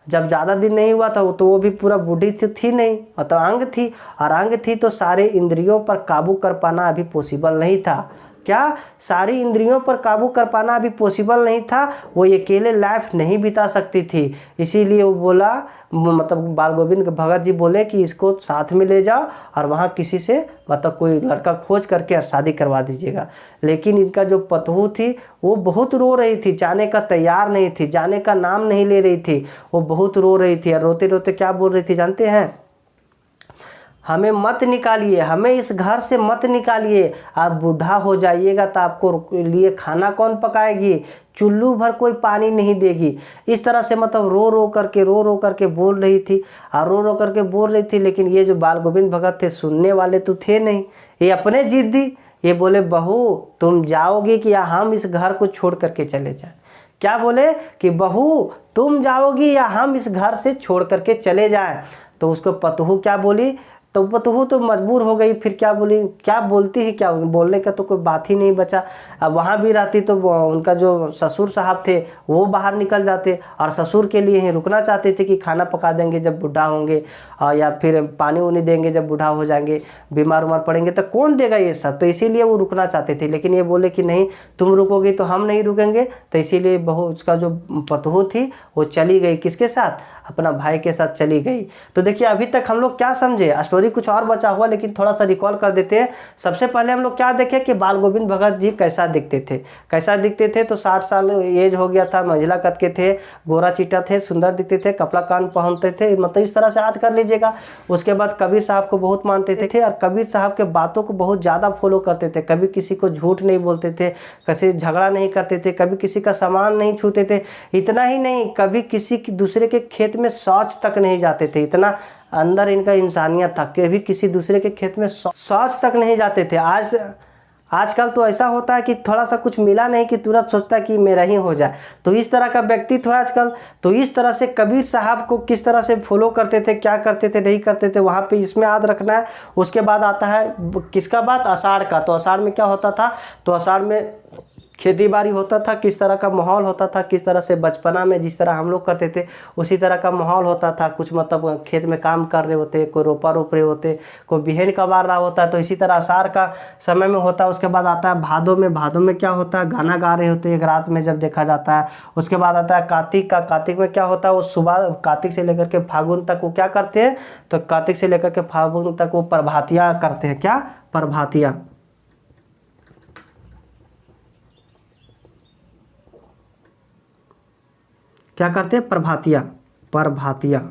जब ज़्यादा दिन नहीं हुआ था तो वो भी पूरा बूढ़ी थी नहीं, मतलब अंग थी, और अंग थी तो सारे इंद्रियों पर काबू कर पाना अभी पॉसिबल नहीं था। क्या? सारी इंद्रियों पर काबू कर पाना अभी पॉसिबल नहीं था। वो अकेले लाइफ नहीं बिता सकती थी, इसीलिए वो बोला, मतलब बाल गोविंद भगत जी बोले कि इसको साथ में ले जाओ और वहाँ किसी से मतलब कोई लड़का खोज करके और शादी करवा दीजिएगा। लेकिन इनका जो पतोहू थी वो बहुत रो रही थी, जाने का तैयार नहीं थी, जाने का नाम नहीं ले रही थी, वो बहुत रो रही थी। और रोते रोते क्या बोल रही थी जानते हैं? हमें मत निकालिए, हमें इस घर से मत निकालिए, आप बूढ़ा हो जाइएगा तो आपको लिए खाना कौन पकाएगी, चुल्लू भर कोई पानी नहीं देगी। इस तरह से मतलब रो रो करके बोल रही थी, और रो रो करके बोल रही थी। लेकिन ये जो बाल गोविंद भगत थे, सुनने वाले तो थे नहीं, ये अपने जिद्दी। ये बोले, बहू तुम जाओगी कि या हम इस घर को छोड़ करके चले जाएं? क्या बोले कि बहू तुम जाओगी या हम इस घर से छोड़ करके चले जाएं? तो उसको पतोहू क्या बोली, तो पतोहू तो मजबूर हो गई। फिर क्या बोली, क्या बोलती है, क्या बोलने का तो कोई बात ही नहीं बचा। अब वहाँ भी रहती तो उनका जो ससुर साहब थे वो बाहर निकल जाते, और ससुर के लिए ही रुकना चाहते थे कि खाना पका देंगे जब बूढ़ा होंगे, या फिर पानी उनी देंगे जब बूढ़ा हो जाएंगे, बीमार उमार पड़ेंगे तो कौन देगा ये सब। तो इसीलिए वो रुकना चाहते थे। लेकिन ये बोले कि नहीं, तुम रुकोगी तो हम नहीं रुकेंगे। तो इसीलिए बहू, उसका जो पतोहू थी वो चली गई, किसके साथ? अपना भाई के साथ चली गई। तो देखिए अभी तक हम लोग क्या समझे, स्टोरी कुछ और बचा हुआ, लेकिन थोड़ा सा रिकॉल कर देते हैं। सबसे पहले हम लोग क्या देखे कि बाल गोविंद भगत जी कैसा दिखते थे, कैसा दिखते थे? तो 60 साल एज हो गया था, महिला कद के थे, गोरा चीटा थे, सुंदर दिखते थे, कपड़ा कान पहनते थे, मतलब इस तरह से याद कर लीजिएगा। उसके बाद कबीर साहब को बहुत मानते थे, और कबीर साहब के बातों को बहुत ज़्यादा फॉलो करते थे। कभी किसी को झूठ नहीं बोलते थे, किसी झगड़ा नहीं करते थे, कभी किसी का सामान नहीं छूते थे। इतना ही नहीं, कभी किसी दूसरे के खेत में शौच तक नहीं जाते थे, इतना अंदर इनका इंसानियत था, कभी किसी दूसरे के खेत में शौच तक नहीं जाते थे। आजकल तो ऐसा होता है कि थोड़ा सा कुछ मिला नहीं कि तुरंत सोचता है कि मेरा ही हो जाए। तो इस तरह का व्यक्तित्व है आजकल। तो इस तरह से कबीर साहब को किस तरह से फॉलो करते थे, क्या करते थे, नहीं करते थे, वहाँ पे इसमें याद रखना है। उसके बाद आता है किसका बात, आषाढ़ का। तो आषाढ़ में क्या होता था, तो आषाढ़ में खेती बाड़ी होता था, किस तरह का माहौल होता था, किस तरह से बचपना में जिस तरह हम लोग करते थे उसी तरह का माहौल होता था। कुछ मतलब खेत में काम कर रहे होते, कोई रोपा रोप रहे होते, कोई बिहन कबार रहा होता है। तो इसी तरह आषाढ़ का समय में होता है। उसके बाद आता है भादों में। भादों में क्या होता है, गाना गा रहे होते एक रात में जब देखा जाता है। उसके बाद आता है कार्तिक का। कार्तिक में क्या होता है, वो सुबह कार्तिक से लेकर के फागुन तक वो क्या करते हैं, तो कार्तिक से लेकर के फागुन तक वो प्रभातियाँ करते हैं। क्या, प्रभातियाँ। क्या करते हैं, प्रभातिया। प्रभातिया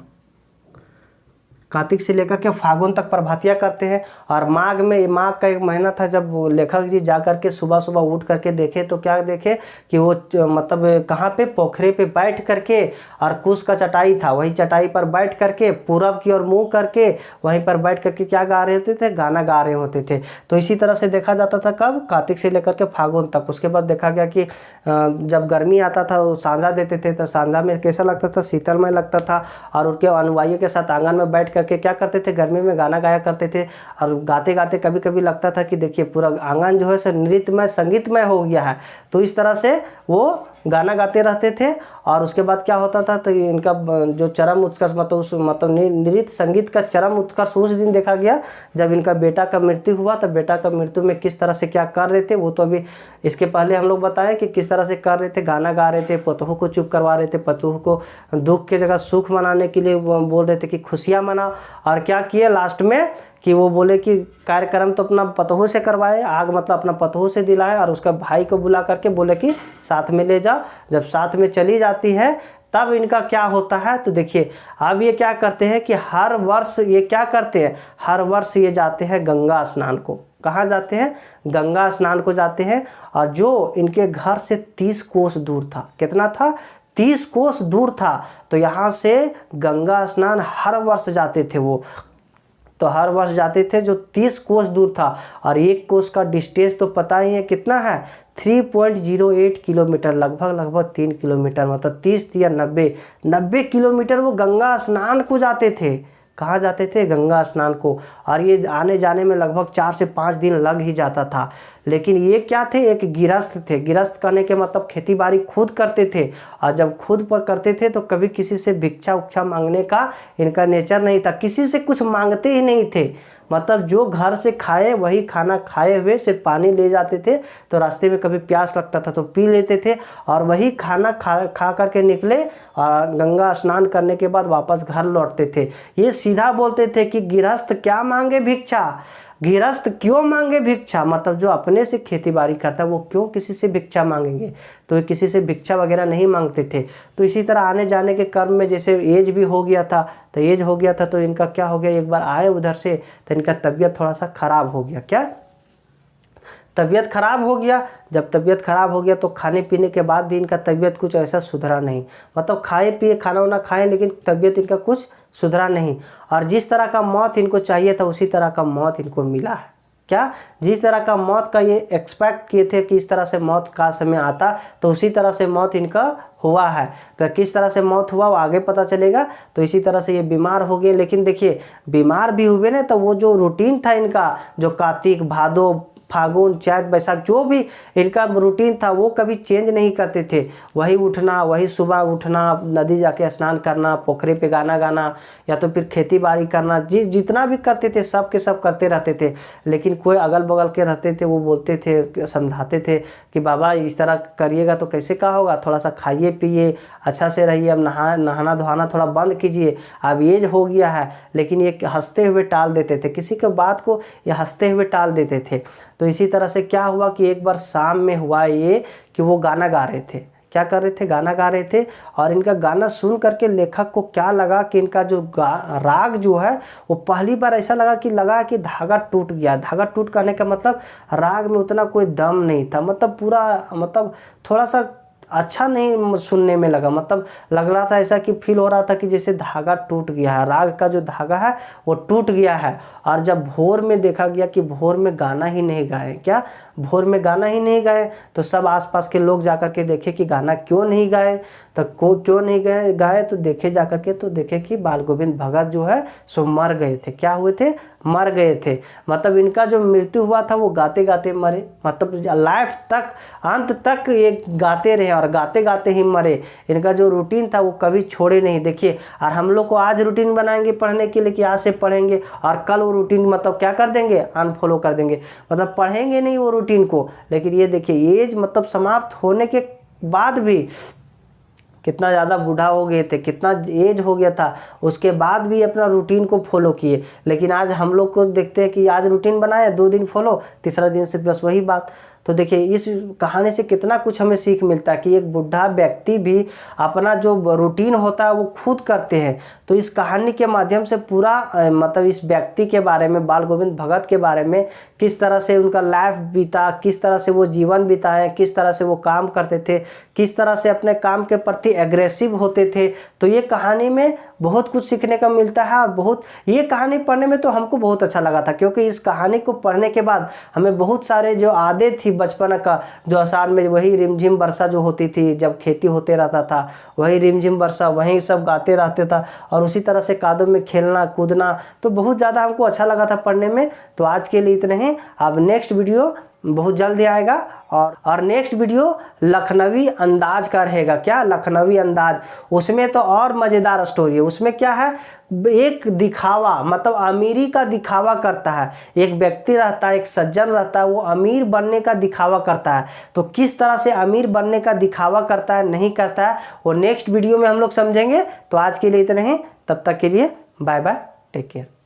कार्तिक से लेकर के फागुन तक प्रभातिया करते हैं। और माघ में, माघ का एक महीना था जब लेखक जी जा करके सुबह सुबह उठ करके देखे तो क्या देखे कि वो मतलब कहाँ पे, पोखरे पे बैठ करके, और कुश का चटाई था, वही चटाई पर बैठ करके पूरब की ओर मुँह करके वहीं पर बैठ करके क्या गा रहे होते थे, गाना गा रहे होते थे। तो इसी तरह से देखा जाता था कब, कार्तिक से लेकर के फागुन तक। उसके बाद देखा गया कि जब गर्मी आता था वो सांझा देते थे, तो सांझा में कैसा लगता था, शीतलमय लगता था। और उनके अनुयायियों के साथ आंगन में बैठ करके क्या करते थे, गर्मी में गाना गाया करते थे। और गाते गाते कभी कभी लगता था कि देखिए पूरा आंगन जो है सो नृत्यमय संगीतमय हो गया है। तो इस तरह से वो गाना गाते रहते थे। और उसके बाद क्या होता था, तो इनका जो चरम उत्कर्ष मतलब नृत्य संगीत का चरम उत्कर्ष उस दिन देखा गया जब इनका बेटा का मृत्यु हुआ। तो बेटा का मृत्यु में किस तरह से क्या कर रहे थे वो तो अभी इसके पहले हम लोग बताएं कि किस तरह से कर रहे थे, गाना गा रहे थे, पतोह को चुप करवा रहे थे, पतोह को दुख की जगह सुख मनाने के लिए बोल रहे थे कि खुशियाँ मनाओ। और क्या किए लास्ट में कि वो बोले कि कार्यक्रम तो अपना पतोह से करवाए, आग मतलब अपना पतोह से दिलाए, और उसका भाई को बुला करके बोले कि साथ में ले जाओ। जब साथ में चली जाती है तब इनका क्या होता है, तो देखिए अब ये क्या करते हैं कि हर वर्ष ये क्या करते हैं, हर वर्ष ये जाते हैं गंगा स्नान को। कहाँ जाते हैं, गंगा स्नान को जाते हैं। और जो इनके घर से 30 कोस दूर था, कितना था, 30 कोस दूर था। तो यहाँ से गंगा स्नान हर वर्ष जाते थे वो। तो हर वर्ष जाते थे जो 30 कोस दूर था। और एक कोस का डिस्टेंस तो पता ही है कितना है, 3.08 किलोमीटर, लगभग 3 किलोमीटर, मतलब 30 या 90 किलोमीटर वो गंगा स्नान को जाते थे। कहाँ जाते थे, गंगा स्नान को। और ये आने जाने में लगभग 4 से 5 दिन लग ही जाता था। लेकिन ये क्या थे, एक गिरस्थ थे। गिरस्थ करने के मतलब खेती बाड़ी खुद करते थे। और जब खुद पर करते थे तो कभी किसी से भिक्षा उक्षा मांगने का इनका नेचर नहीं था, किसी से कुछ मांगते ही नहीं थे। मतलब जो घर से खाए वही खाना खाए हुए सिर्फ पानी ले जाते थे। तो रास्ते में कभी प्यास लगता था तो पी लेते थे, और वही खाना खा करके निकले और गंगा स्नान करने के बाद वापस घर लौटते थे। ये सीधा बोलते थे कि गृहस्थ क्या मांगे भिक्षा, गृहस्थ क्यों मांगे भिक्षा, मतलब जो अपने से खेती बाड़ी करता है वो क्यों किसी से भिक्षा मांगेंगे। तो ये किसी से भिक्षा वगैरह नहीं मांगते थे। तो इसी तरह आने जाने के क्रम में जैसे एज भी हो गया था, तो एज हो गया था तो इनका क्या हो गया, एक बार आए उधर से तो इनका तबीयत थोड़ा सा खराब हो गया। क्या, तबीयत खराब हो गया। जब तबीयत खराब हो गया तो खाने पीने के बाद भी इनका तबीयत कुछ ऐसा सुधरा नहीं। मतलब खाए पिए, खाना वाना खाए, लेकिन तबीयत इनका कुछ सुधरा नहीं। और जिस तरह का मौत इनको चाहिए था उसी तरह का मौत इनको मिला है। क्या, जिस तरह का मौत का ये एक्सपेक्ट किए थे कि इस तरह से मौत का समय आता, तो उसी तरह से मौत इनका हुआ है। तो किस तरह से मौत हुआ वो आगे पता चलेगा। तो इसी तरह से ये बीमार हो गए। लेकिन देखिए बीमार भी हुए ना, तो वो जो रूटीन था इनका, जो कार्तिक भादो फागुन चैत बैसाख जो भी इनका रूटीन था वो कभी चेंज नहीं करते थे। वही उठना, वही सुबह उठना, नदी जाके स्नान करना, पोखरे पे गाना गाना, या तो फिर खेती बाड़ी करना, जितना भी करते थे सब के सब करते रहते थे। लेकिन कोई अगल बगल के रहते थे वो बोलते थे, समझाते थे कि बाबा इस तरह करिएगा तो कैसे क्या होगा, थोड़ा सा खाइए पिए, अच्छा से रहिए, अब नहाना धोना थोड़ा बंद कीजिए, अब एज हो गया है। लेकिन ये हंसते हुए टाल देते थे, किसी के बात को ये हंसते हुए टाल देते थे। तो इसी तरह से क्या हुआ कि एक बार शाम में हुआ ये कि वो गाना गा रहे थे। क्या कर रहे थे, गाना गा रहे थे। और इनका गाना सुन करके लेखक को क्या लगा कि इनका जो राग जो है वो पहली बार ऐसा लगा कि धागा टूट गया। धागा टूट करने का मतलब राग में उतना कोई दम नहीं था, मतलब पूरा, मतलब थोड़ा सा अच्छा नहीं सुनने में लगा, मतलब लग रहा था ऐसा कि फील हो रहा था कि जैसे धागा टूट गया है, राग का जो धागा है वो टूट गया है। और जब भोर में देखा गया कि भोर में गाना ही नहीं गाए, क्या भोर में गाना ही नहीं गाए, तो सब आसपास के लोग जाकर के देखे कि गाना क्यों नहीं गाए, तो क्यों नहीं गाए तो देखे जाकर के, तो देखे कि बाल गोविंद भगत जो है सो मर गए थे। क्या हुए थे? मर गए थे। मतलब इनका जो मृत्यु हुआ था वो गाते गाते मरे, मतलब लाइफ तक अंत तक ये गाते रहे और गाते गाते ही मरे। इनका जो रूटीन था वो कभी छोड़े नहीं। देखिए, और हम लोग को आज रूटीन बनाएंगे पढ़ने के लिए कि आज से पढ़ेंगे और कल वो रूटीन मतलब क्या कर देंगे, अनफॉलो कर देंगे, मतलब पढ़ेंगे नहीं वो रूटीन को। लेकिन ये देखिए एज मतलब समाप्त होने के बाद भी कितना ज़्यादा बूढ़ा हो गए थे, कितना एज हो गया था, उसके बाद भी अपना रूटीन को फॉलो किए। लेकिन आज हम लोग को देखते हैं कि आज रूटीन बनाए, 2 दिन फॉलो, तीसरा दिन से बस वही बात। तो देखिए इस कहानी से कितना कुछ हमें सीख मिलता है कि एक बुढ़ा व्यक्ति भी अपना जो रूटीन होता है वो खुद करते हैं। तो इस कहानी के माध्यम से पूरा मतलब इस व्यक्ति के बारे में, बाल गोविंद भगत के बारे में, किस तरह से उनका लाइफ बीता, किस तरह से वो जीवन बिताए, किस तरह से वो काम करते थे, किस तरह से अपने काम के प्रति एग्रेसिव होते थे। तो ये कहानी में बहुत कुछ सीखने का मिलता है। और बहुत ये कहानी पढ़ने में तो हमको बहुत अच्छा लगा था, क्योंकि इस कहानी को पढ़ने के बाद हमें बहुत सारे जो आदत थी बचपन का, जो आषाढ़ में वही रिमझिम वर्षा जो होती थी, जब खेती होते रहता था वही रिमझिम वर्षा, वही सब गाते रहते था, और उसी तरह से कादों में खेलना कूदना, तो बहुत ज़्यादा हमको अच्छा लगा था पढ़ने में। तो आज के लिए इतना ही। अब नेक्स्ट वीडियो बहुत जल्दी आएगा, और नेक्स्ट वीडियो लखनवी अंदाज का रहेगा। क्या? लखनवी अंदाज। उसमें तो और मज़ेदार स्टोरी है। उसमें क्या है, एक दिखावा, मतलब अमीरी का दिखावा करता है। एक व्यक्ति रहता है, एक सज्जन रहता है, वो अमीर बनने का दिखावा करता है। तो किस तरह से अमीर बनने का दिखावा करता है, नहीं करता है, वो नेक्स्ट वीडियो में हम लोग समझेंगे। तो आज के लिए इतना ही, तब तक के लिए बाय बाय, टेक केयर।